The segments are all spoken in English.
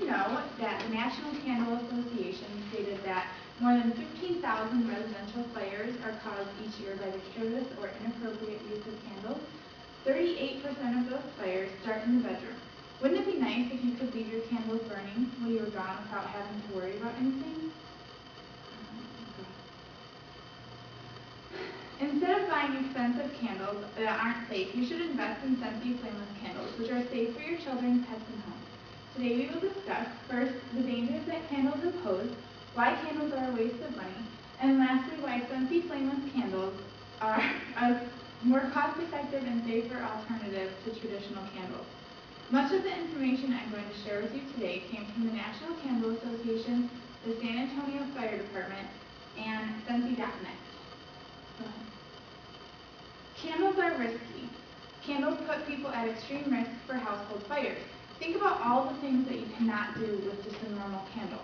you know that the National Candle Association stated that more than 15,000 residential fires are caused each year by the careless or inappropriate use of candles? 38% of those fires start in the bedroom. Wouldn't it be nice if you could leave your candles burning while you were gone without having to worry about anything? Instead of buying expensive candles that aren't safe, you should invest in Scentsy flameless candles, which are safe for your children, pets, and home. Today we will discuss, first, the dangers that candles impose, why candles are a waste of money, and lastly, why Scentsy flameless candles are a more cost-effective and safer alternative to traditional candles. Much of the information I'm going to share with you today came from the National Candle Association, the San Antonio Fire Department, and Scentsy.net. Candles are risky. Candles put people at extreme risk for household fires. Think about all the things that you cannot do with just a normal candle.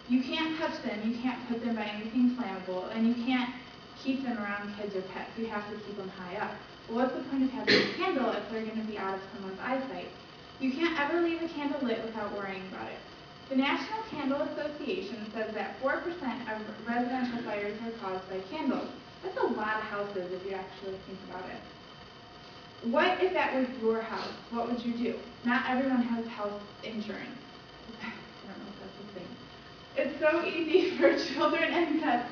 You can't touch them, you can't put them by anything flammable, and you can't keep them around kids or pets. You have to keep them high up. Well, what's the point of having a candle if they're going to be out of someone's eyesight? You can't ever leave a candle lit without worrying about it. The National Candle Association says that 4% of residential fires are caused by candles. That's a lot of houses if you actually think about it. What if that was your house? What would you do? Not everyone has house insurance. I don't know if that's a thing. It's so easy for children and pets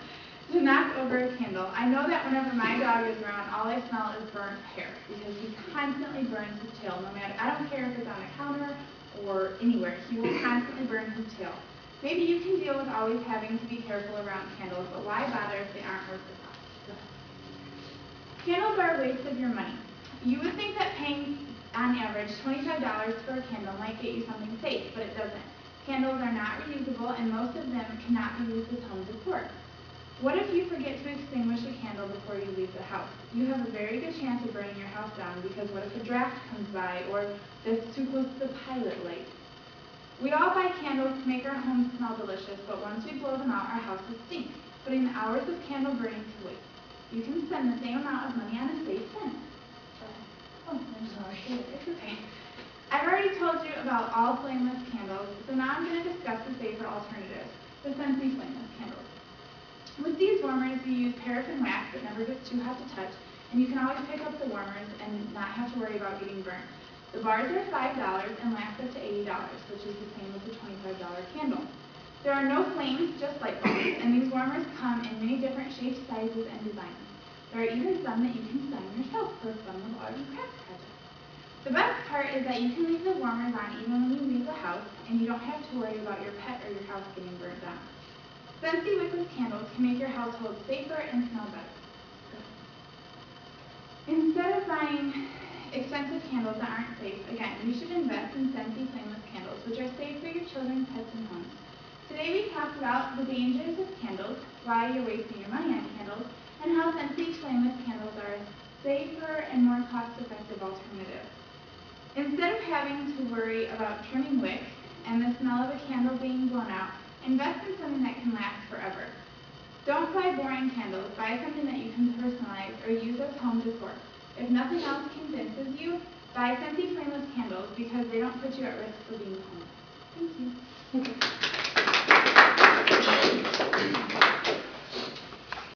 to knock over a candle. I know that whenever my dog is around, all I smell is burnt hair because he constantly burns his tail. No matter, I don't care if it's on the counter or anywhere, he will constantly burn his tail. Maybe you can deal with always having to be careful around candles, but why bother if they aren't worth the cost? Candles are a waste of your money. You would think that paying, on average, $25 for a candle might get you something safe, but it doesn't. Candles are not reusable, and most of them cannot be used as home decor. What if you forget to extinguish a candle before you leave the house? You have a very good chance of burning your house down, because what if a draft comes by, or that's too close to the pilot light? We all buy candles to make our homes smell delicious, but once we blow them out, our houses stink, putting the hours of candle burning to waste. You can spend the same amount of money on a safe scent. Oh, I'm sorry. It's okay. I've already told you about all flameless candles, so now I'm going to discuss the safer alternatives, the Scentsy flameless candles. With these warmers, you use paraffin wax that never gets too hot to touch, and you can always pick up the warmers and not have to worry about getting burnt. The bars are $5 and last up to $80, which is the same as the $25 candle. There are no flames, just light bulbs, and these warmers come in many different shapes, sizes, and designs. There are even some that you can design yourself for fun little art and craft projects. The best part is that you can leave the warmers on even when you leave the house, and you don't have to worry about your pet or your house getting burnt down. Scentsy wickless candles can make your household safer and smell better. Instead of buying expensive candles that aren't safe, again, you should invest in Scentsy flameless candles, which are safe for your children, pets, and homes. Today we talked about the dangers of candles, why you're wasting your money on candles, and how Scentsy flameless candles are a safer and more cost-effective alternative. Instead of having to worry about trimming wicks and the smell of a candle being blown out, invest in something that can last forever. Don't buy boring candles. Buy something that you can personalize or use as home decor. If nothing else convinces you, buy Scentsy flameless candles because they don't put you at risk for being homeless. Thank you.